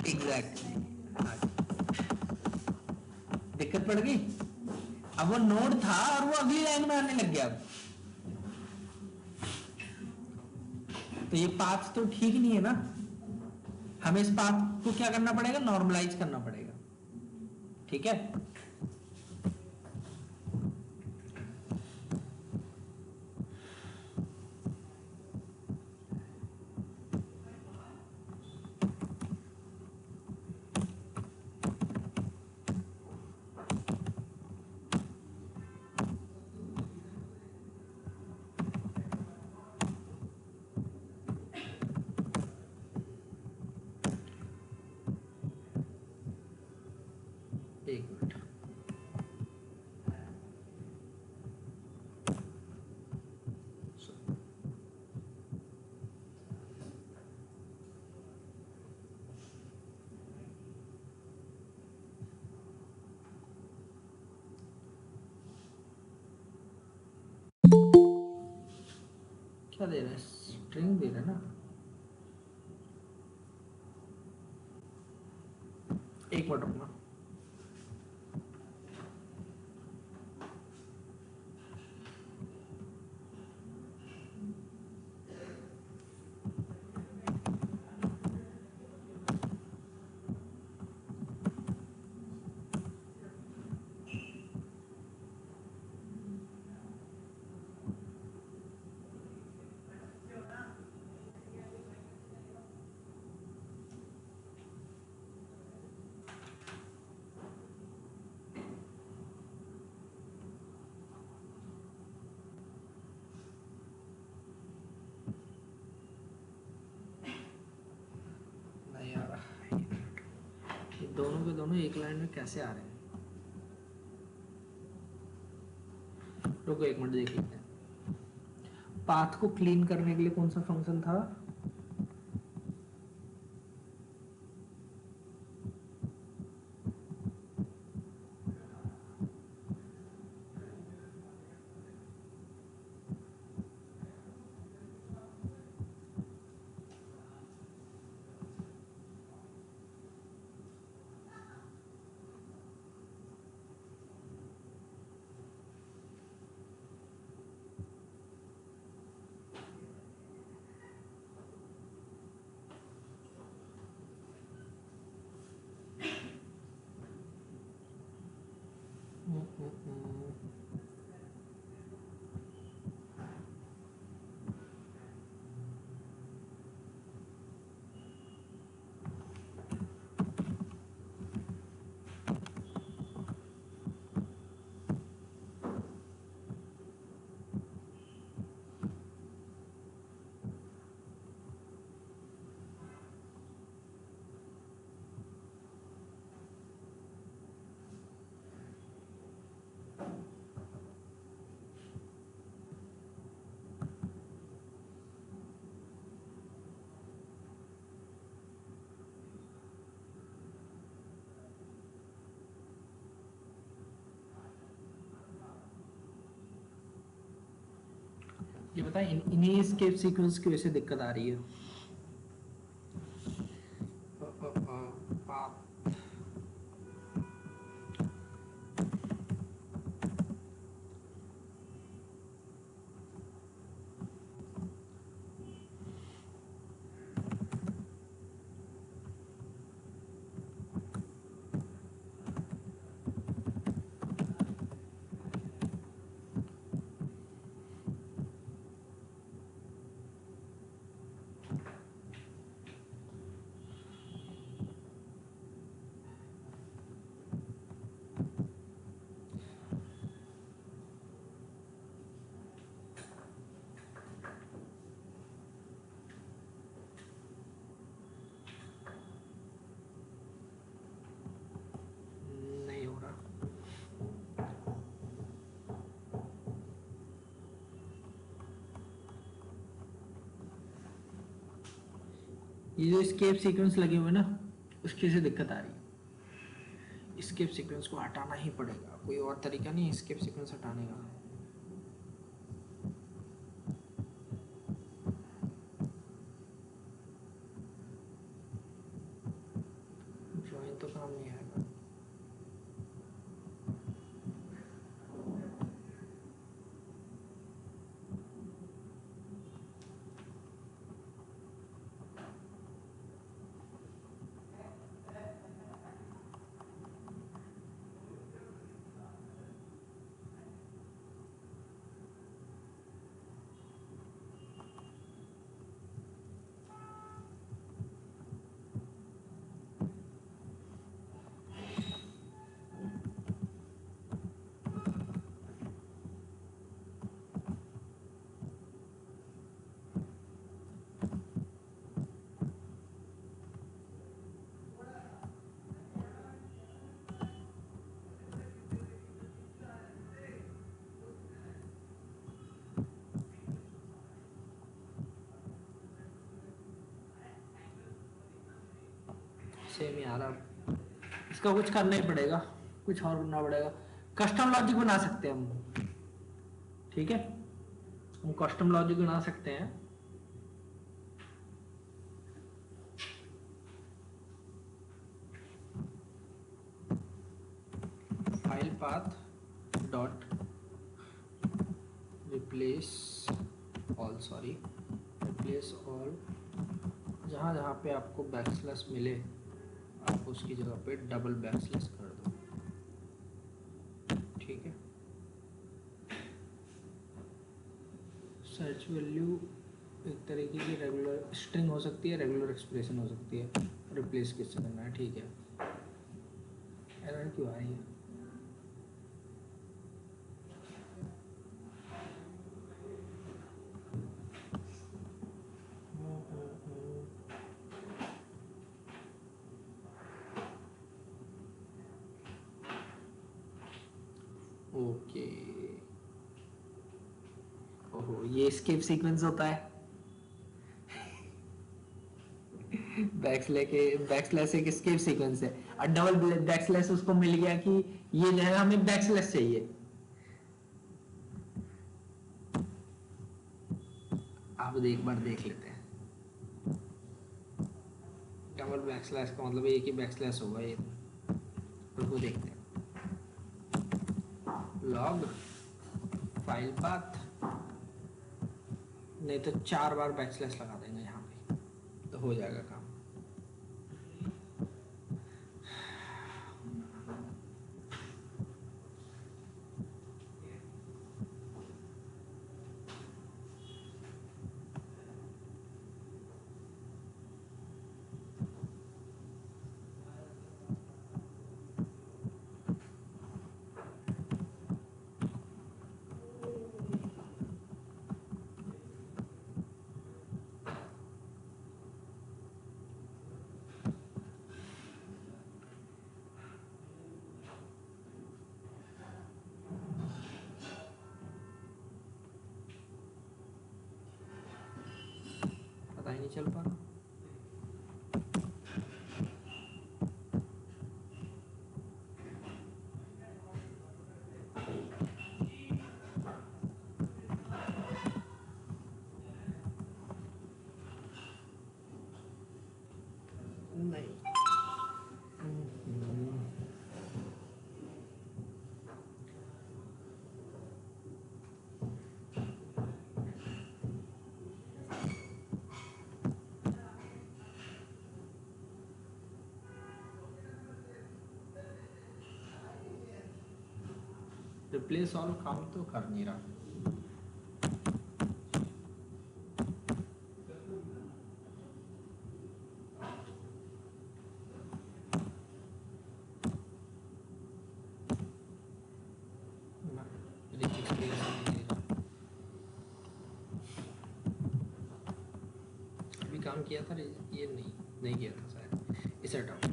एग्जैक्टली, दिक्कत पड़ गई। अब वो नोड था और वो अगली लाइन में आने लग गया। तो ये पाथ तो ठीक नहीं है ना, हमें इस पाथ को क्या करना पड़ेगा? नॉर्मलाइज करना पड़ेगा। ठीक है, एक मिनट। क्या दे रहे हैं? स्ट्रिंग दे रहे हैं ना। एक मिनट रुकना। नहीं आ रहा, ये दोनों के दोनों एक लाइन में कैसे आ रहे हैं? रुको एक मिनट, देख लेते हैं। पाथ को क्लीन करने के लिए कौन सा फंक्शन था? ये बताएं इन्हीं स्केप सीक्वेंस की वजह से दिक्कत आ रही है। नहीं हो रहा। ये जो स्केप सीक्वेंस लगे हुए ना उसकी से दिक्कत आ रही है। स्केप सीक्वेंस को हटाना ही पड़ेगा, कोई और तरीका नहीं है स्केप सीक्वेंस हटाने का। ज्वाइन तो काम नहीं आएगा। सेम यार, अब इसका कुछ करना ही पड़ेगा, कुछ और करना पड़ेगा। कस्टम लॉजिक बना सकते हैं हम, ठीक है, हम कस्टम लॉजिक बना सकते हैं। File path dot replace all, sorry replace all, जहाँ जहाँ पे आपको बैकस्लैश मिले आप उसकी जगह पे डबल बैकस्लैश कर दो, ठीक है। सर्च वैल्यू एक तरीके की रेगुलर स्ट्रिंग हो सकती है, रेगुलर एक्सप्रेशन हो सकती है, रिप्लेस किससे करना है, ठीक है। एरर क्यों आ रही है? ओके, ओहो, ये स्किप सीक्वेंस होता है। बैकस्लैश एक स्किप सीक्वेंस है, और डबल बैकस्लैश उसको मिल गया कि ये जो है हमें बैकस्लैश चाहिए। आप एक बार देख लेते हैं। डबल बैकस्लैश का मतलब एक ही बैकस्लैश होगा ये, तो देखते हैं। लॉग फाइल पाथ, नहीं तो 4 बार बैकस्लैश लगा देंगे यहाँ पे, तो हो जाएगा काम। पता ही नहीं चल पा रहा। रिप्लेस ऑल काम तो कर नहीं रहा। अभी काम किया था ये नहीं किया था शायद, इसे हटाओ।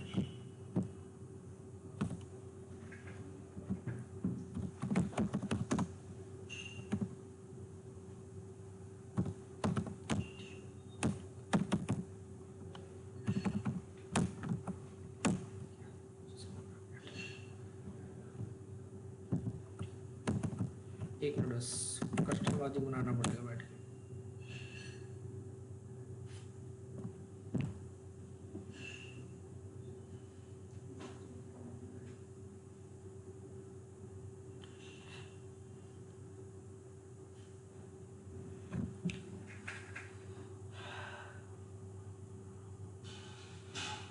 एक मिनट बस, कस्टम बाजू बनाना पड़ेगा बैठ के।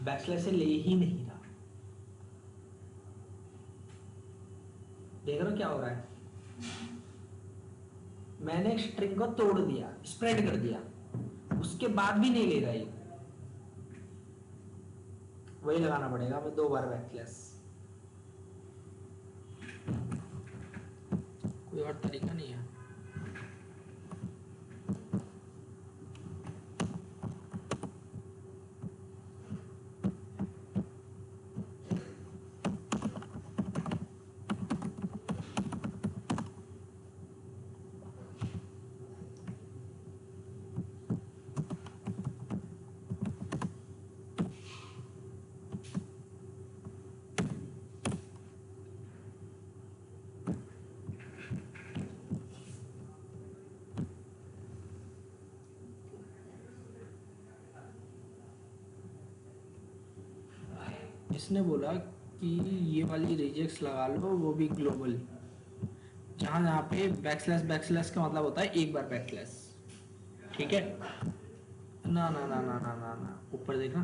बैकस्लैश से ले ही नहीं रहा। देख रहे हो क्या हो रहा है? मैंने स्ट्रिंग को तोड़ दिया, स्प्रेड कर दिया, उसके बाद भी नहीं ले रहा ये। वही लगाना पड़ेगा हमें 2 बार बैकस्लैश। कोई और तरीका नहीं है। इसने बोला कि ये वाली रिजेक्ट्स लगा लो, वो भी ग्लोबल, जहां जहां पे बैकस्लैश का मतलब होता है एक बार बैकस्लैश। ठीक है ना ना ना ना ना ना ना, ऊपर देखना,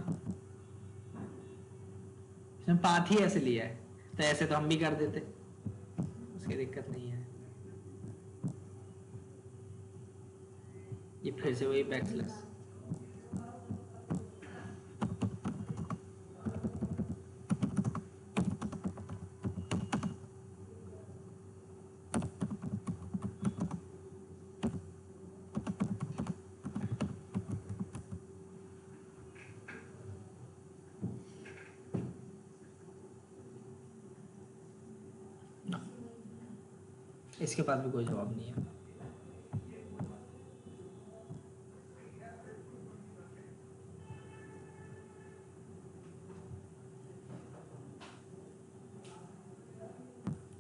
इसने पाथ ही ऐसे लिया है, तो ऐसे तो हम भी कर देते, उसकी दिक्कत नहीं है। ये फिर से वही बैकस्लैश। इसके पास भी कोई जवाब नहीं है।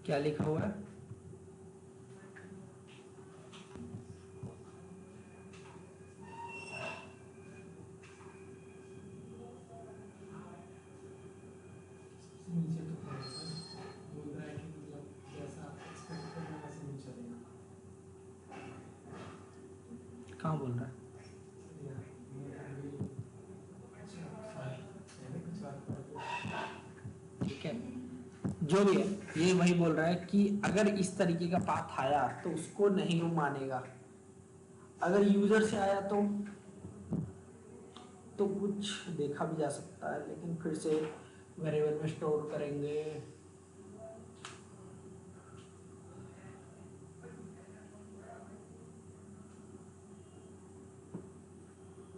क्या लिखा हुआ है?
नीचे तो बोल रहा है कि मतलब जैसा आप एक्सपेक्ट कर रहे हैं वैसे नहीं चलेगा।
कहाँ बोल रहा है? ठीक है, जो भी है ये वही बोल रहा है कि अगर इस तरीके का पाथ आया तो उसको नहीं वो मानेगा, अगर यूजर से आया तो कुछ देखा भी जा सकता है, लेकिन फिर से वेरिएबल में स्टोर करेंगे।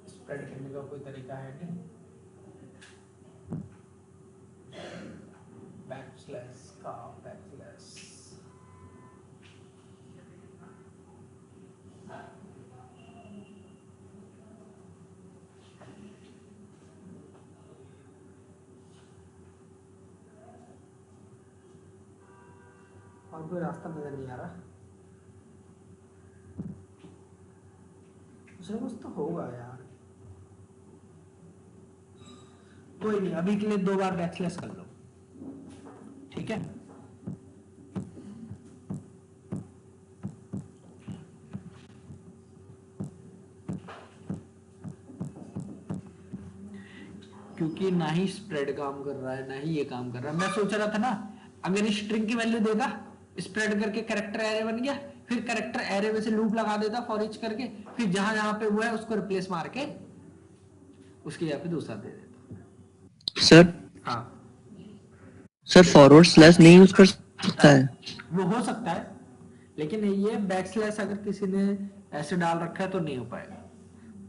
स्प्रेड करने का कोई तरीका है नहीं। बैकस्लैश का बैकस्लैश और कोई रास्ता नजर नहीं आ रहा। कुछ तो होगा यार, कोई नहीं, अभी के लिए 2 बार बैकस्लैश कर लो। ठीक है, क्योंकि ना ही स्प्रेड काम कर रहा है ना ही ये काम कर रहा है। मैं सोच रहा था ना, अगर इस स्ट्रिंग की वैल्यू देगा स्प्रेड करके कैरेक्टर एरे बन गया, फिर कैरेक्टर एरे में से लूप लगा देता फॉर ईच करके, फिर जहां जहां पे हुआ है उसको रिप्लेस मार के उसकी जगह पे दूसरा दे देता।
सर
हाँ
सर फॉरवर्ड स्लैश नहीं यूज कर सकता है?
वो हो सकता है, लेकिन ये बैक स्लैश अगर किसी ने ऐसे डाल रखा है तो नहीं हो पाएगा।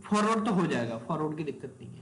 फॉरवर्ड तो हो जाएगा, फॉरवर्ड की दिक्कत नहीं है।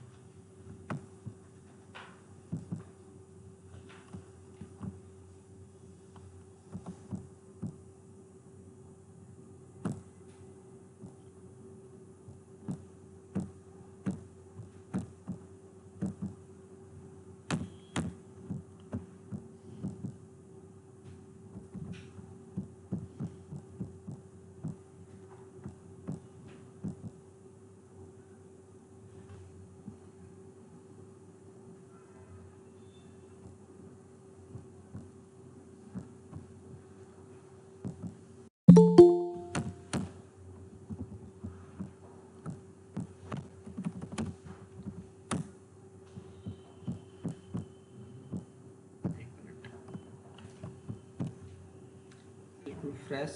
फ्रेश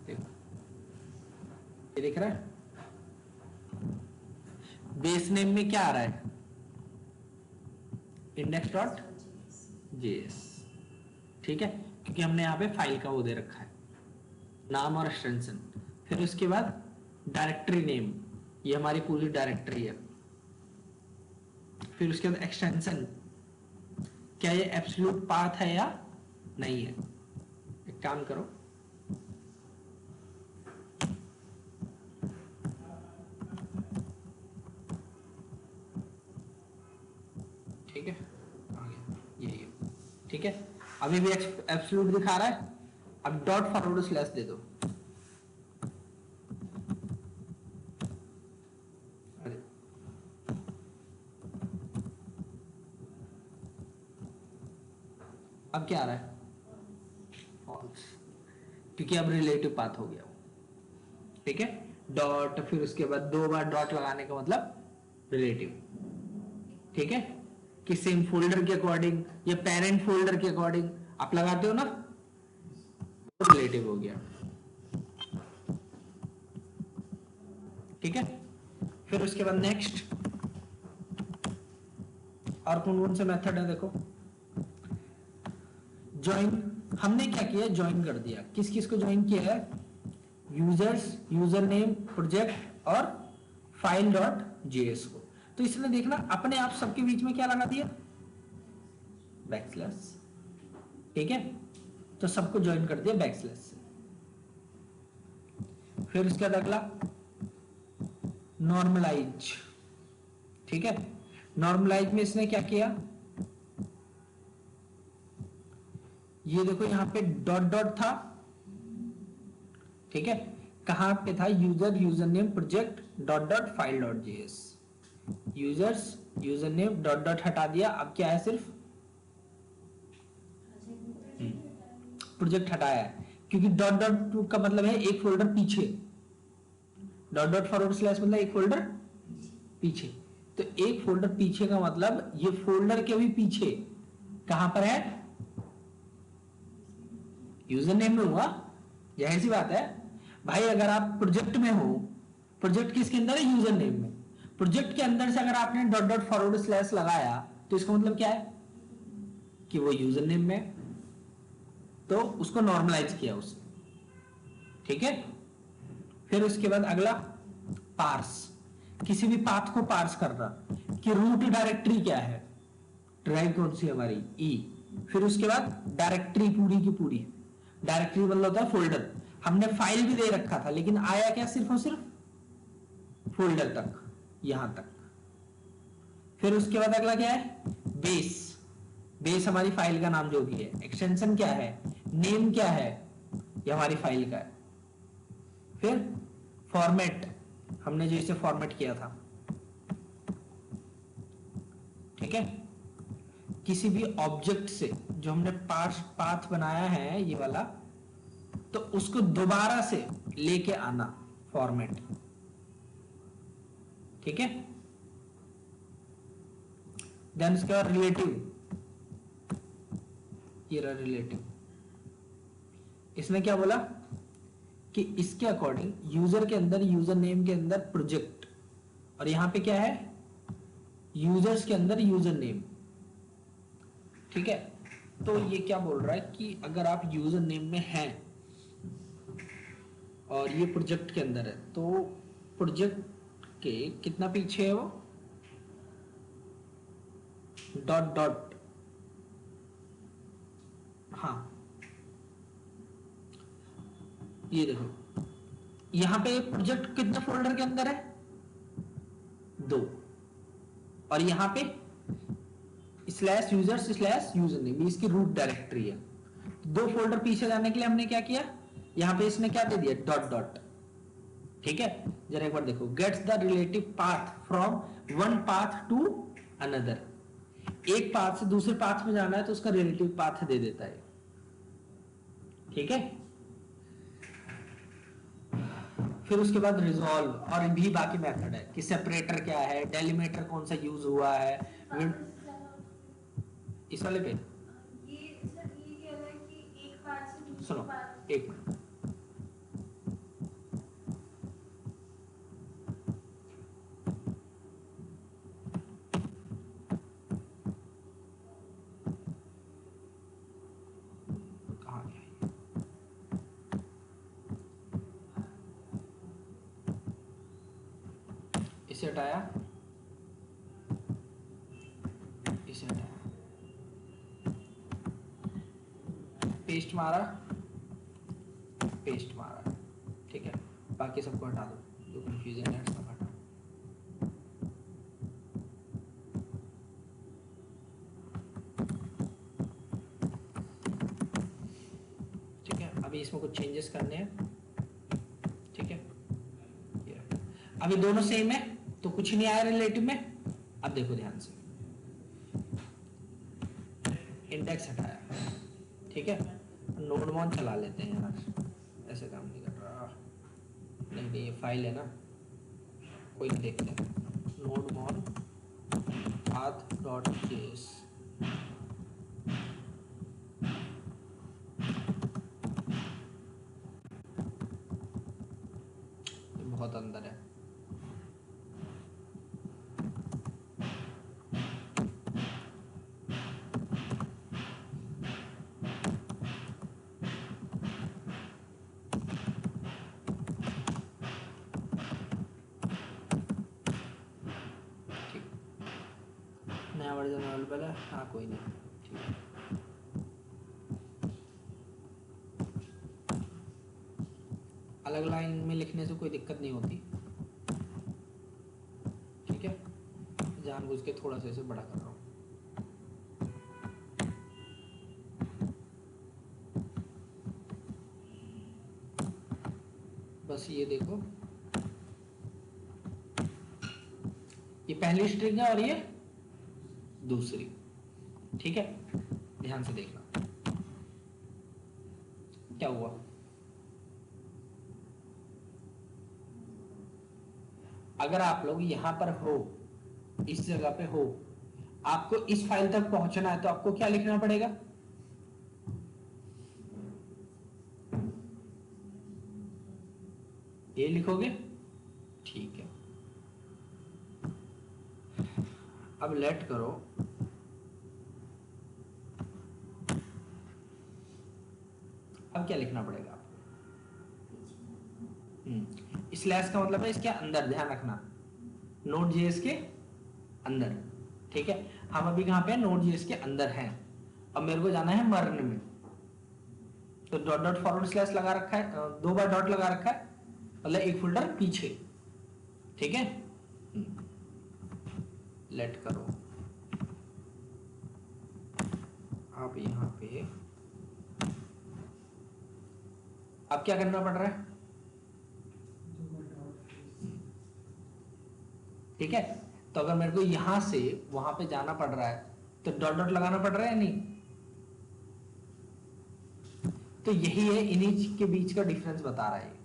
ये दिख रहा है। बेस नेम में क्या आ रहा है? इंडेक्स डॉट जेएस, ठीक है, क्योंकि हमने यहाँ पे फाइल का वो दे रखा है, नाम और एक्सटेंशन। फिर उसके बाद डायरेक्टरी नेम, ये हमारी पूरी डायरेक्टरी है। फिर उसके बाद एक्सटेंशन, क्या ये एब्सोल्यूट पाथ है या नहीं है। एक काम करो, ठीक है, आ गया यही है, ठीक है। अभी भी एब्सोल्यूट दिखा रहा है। अब डॉट फॉरवर्ड स्लैश दे दो। अरे अब क्या आ रहा है? फॉल्स, क्योंकि अब रिलेटिव पाथ हो गया, ठीक है। डॉट, फिर उसके बाद 2 बार डॉट लगाने का मतलब रिलेटिव, ठीक है, कि सेम फोल्डर के अकॉर्डिंग या पेरेंट फोल्डर के अकॉर्डिंग आप लगाते हो ना, तो रिलेटिव हो गया, ठीक है। फिर उसके बाद नेक्स्ट, और कौन कौन से मेथड है देखो। ज्वाइन, हमने क्या किया, ज्वाइन कर दिया। किस किस को ज्वाइन किया है? यूजर्स, यूजर नेम, प्रोजेक्ट और फाइल डॉट जेएस को। तो इसने देखना अपने आप सबके बीच में क्या लगा दिया, बैकस्लैश, ठीक है। तो सबको ज्वाइन कर दिया बैकस्लैश से। फिर उसके बाद अगला नॉर्मलाइज, ठीक है। नॉर्मलाइज में इसने क्या किया, ये देखो यहां पे डॉट डॉट था, ठीक है। कहां पे था? User, user name, project dot dot file dot JS. Users, user name, dot dot हटा दिया। अब क्या है? सिर्फ प्रोजेक्ट हटाया है, क्योंकि डॉट डॉट का मतलब है एक फोल्डर पीछे। डॉट डॉट फॉरवर्ड स्लैश मतलब एक फोल्डर पीछे। तो एक फोल्डर पीछे का मतलब ये फोल्डर के भी पीछे कहां पर है? यूजर नेम में हुआ, जाहिर सी बात है भाई। अगर आप प्रोजेक्ट में हो, प्रोजेक्ट किसके अंदर है? यूजर नेम में। प्रोजेक्ट के अंदर से अगर आपने डॉट डॉट फॉरवर्ड स्लैश लगाया तो इसका मतलब क्या है कि वो यूजर नेम में, तो उसको नॉर्मलाइज किया उसने, ठीक है। फिर उसके बाद अगला पार्स, किसी भी पाथ को पार्स करना कि रूट डायरेक्टरी क्या है, ड्राइव कौन सी हमारी ई। फिर उसके बाद डायरेक्टरी पूरी की पूरी, डायरेक्टरी मतलब होता है फोल्डर। हमने फाइल भी दे रखा था, लेकिन आया क्या? सिर्फ और सिर्फ फोल्डर तक, यहां तक। फिर उसके बाद अगला क्या है? बेस, बेस हमारी फाइल का नाम जो भी है। एक्सटेंशन क्या है? नेम क्या है? ये हमारी फाइल का है। फिर फॉर्मेट, हमने जो इसे फॉर्मेट किया था, ठीक है। किसी भी ऑब्जेक्ट से जो हमने पाथ बनाया है ये वाला, तो उसको दोबारा से लेके आना, फॉर्मेट, ठीक है। देन उसके बाद रिलेटिव, ये रहा रिलेटिव, इसने क्या बोला कि इसके अकॉर्डिंग यूजर के अंदर, यूजर नेम के अंदर प्रोजेक्ट, और यहां पे क्या है, यूजर्स के अंदर यूजर नेम। ठीक है, तो ये क्या बोल रहा है कि अगर आप यूजर नेम में हैं और ये प्रोजेक्ट के अंदर है, तो प्रोजेक्ट के कितना पीछे है वो, डॉट डॉट, हाँ ये देखो यहां पे प्रोजेक्ट कितने फोल्डर के अंदर है, 2, और यहां पे slash users slash user name, इसकी रूट डायरेक्टरी है। 2 फोल्डर पीछे जाने के लिए हमने क्या किया, यहां पे इसने क्या दे दिया, डॉट डॉट। ठीक है, जरा एक बार देखो, gets the relative path from one path to another, एक पाथ से दूसरे पाथ में जाना है तो उसका रिलेटिव पाथ दे देता है। ठीक है, फिर उसके बाद रिजॉल्व, और भी बाकी मेथड है कि सेपरेटर क्या है, डेलीमीटर कौन सा यूज हुआ है। इस वाले पे
ये सर ये कह रहा है कि एक पार्ट से दूसरे
सुनो,
पार्ट।
एक मिनट, कहाँ गया ये? इसे हटाया, इसे हटाया, पेस्ट मारा, पेस्ट मारा। ठीक है, बाकी सबको हटा दो, जो कंफ्यूजन है सब हटा। ठीक है, अभी इसमें कुछ चेंजेस करने हैं। ठीक है, ये अभी दोनों सेम है तो कुछ नहीं आया रिलेटिव में। अब देखो ध्यान से, इंडेक्स हटाया। ठीक है, नोडमॉन चला लेते हैं यार, ऐसे काम नहीं कर रहा। नहीं नहीं, ये फाइल है ना, कोई नहीं, देखते हैं। नोडमॉन path.js, बहुत अंदर है। नया वर्जन अवेलेबल है, हाँ कोई नहीं, ठीक है। अलग लाइन में लिखने से कोई दिक्कत नहीं होती। ठीक है, जानबूझ के थोड़ा सा इसे बड़ा कर रहा हूँ। बस ये देखो, ये पहली स्ट्रिंग है और ये दूसरी। ठीक है, ध्यान से देखना क्या हुआ। अगर आप लोग यहां पर हो, इस जगह पे हो, आपको इस फाइल तक पहुंचना है तो आपको क्या लिखना पड़ेगा, ये लिखोगे। ठीक है, अब लेट करो, अब क्या लिखना पड़ेगा आपको, स्लैश का मतलब है इसके अंदर, ध्यान रखना, नोड जेएस के अंदर। ठीक है, हम अभी कहां पे हैं, नोड जेएस के अंदर हैं। अब मेरे को जाना है मर्न में, तो डॉट डॉट फॉरवर्ड स्लैश लगा रखा है, 2 बार डॉट लगा रखा है, मतलब एक फोल्डर पीछे। ठीक है, लेट करो, आप यहां पे अब क्या करना पड़ रहा है। ठीक है, तो अगर मेरे को यहां से वहां पे जाना पड़ रहा है तो डॉट डॉट लगाना पड़ रहा है नहीं, तो यही है इन्हीं के बीच का डिफरेंस बता रहा है।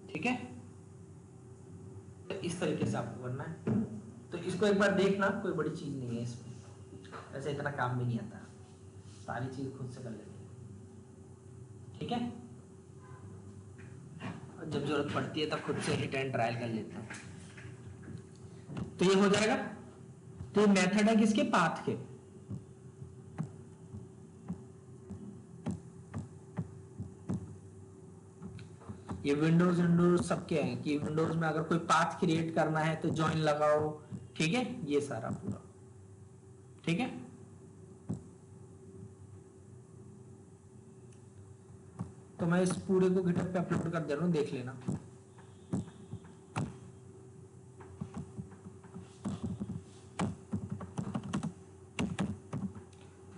ठीक है, तो इस तरीके से आपको करना है। तो इसको एक बार देखना, कोई बड़ी चीज नहीं है इसमें। वैसे इतना काम भी नहीं आता, सारी चीज खुद से कर लेते हैं, ठीक है। और जब जरूरत पड़ती है तब खुद से हिट एंड ट्रायल कर लेते हैं। तो ये हो जाएगा। तो ये मेथड है किसके, पाथ के। ये विंडोज विंडोज सबके हैं कि विंडोज में अगर कोई पाथ क्रिएट करना है तो ज्वाइन लगाओ, ठीक है, ये सारा पूरा, ठीक है। तो मैं इस पूरे को गिटहब पे अपलोड कर दे रहा हूं, देख लेना।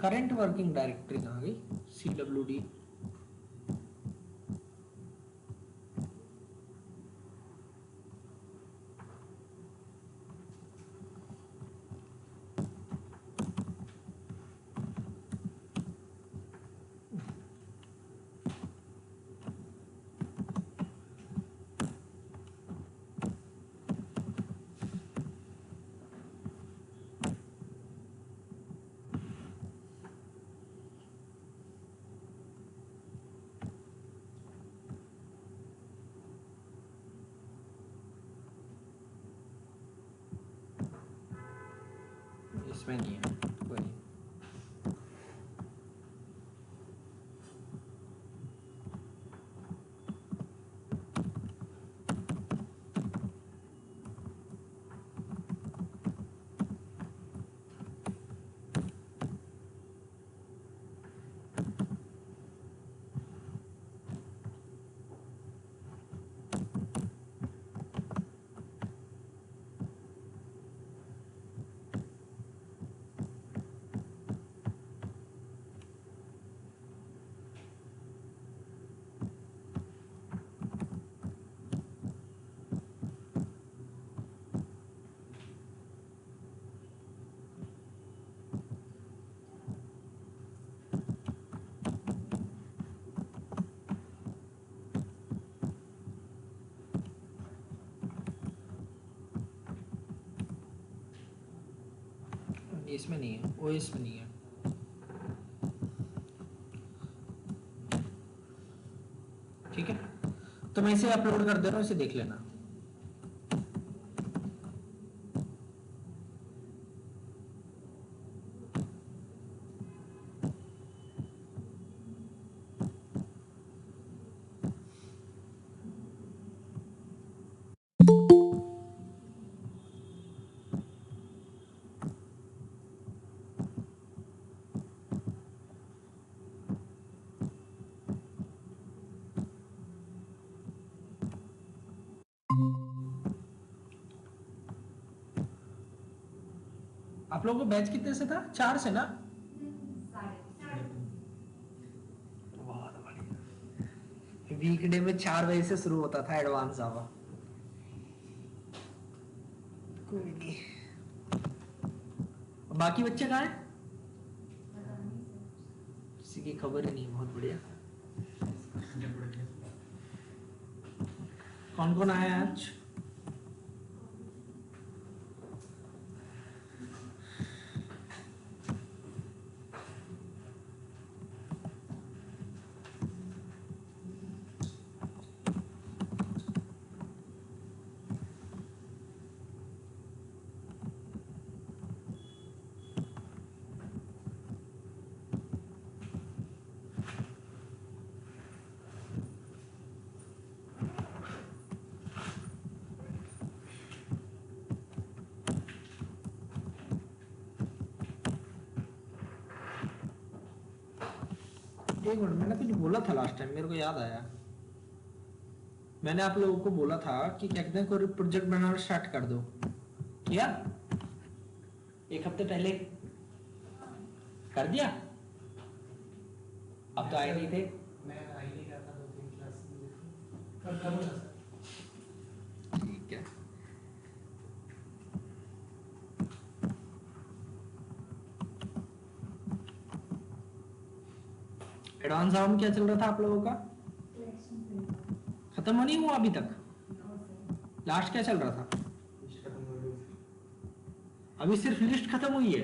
करंट वर्किंग डायरेक्टरी कहाँ गई, CWD, इसमें नहीं है कोई नहीं। इसमें नहीं है, OS में नहीं है। ठीक है, तो मैं इसे अपलोड कर दे रहा हूँ, इसे देख लेना। आप लोगों को बैच कितने से था, 4 से ना? बहुत बढ़िया। वीकडे में 4 बजे से शुरू होता था एडवांस जावा। कोई नहीं, बाकी बच्चे कहाँ हैं? किसी की खबर ही नहीं। बहुत बढ़िया। कौन कौन आया आज? एक मिनट, मैंने कुछ बोला था लास्ट टाइम, मेरे को याद आया। मैंने आप लोगों को बोला था कि क्या कहते हैं, कोई प्रोजेक्ट बनाना स्टार्ट कर दो। किया? 1 हफ्ते पहले कर दिया। अब तो आए नहीं थे।
मैं आ ही नहीं रहा था 2-3 क्लास में। कब करूँगा सर?
ठीक है। एडवांस राउंड क्या चल रहा था आप लोगों का? खत्म हो नहीं हुआ अभी तक? लास्ट क्या चल रहा था? अभी सिर्फ लिस्ट खत्म हुई है।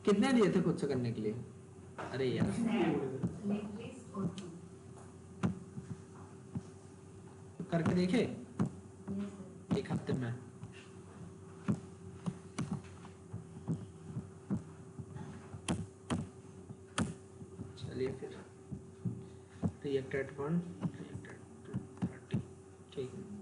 कितने दिए थे खुद से करने के लिए? अरे यार
select list और two.
करके देखे
Yes sir.
एक हफ्ते में। चलिए फिर reacted 1 reacted 2 30 ठीक है।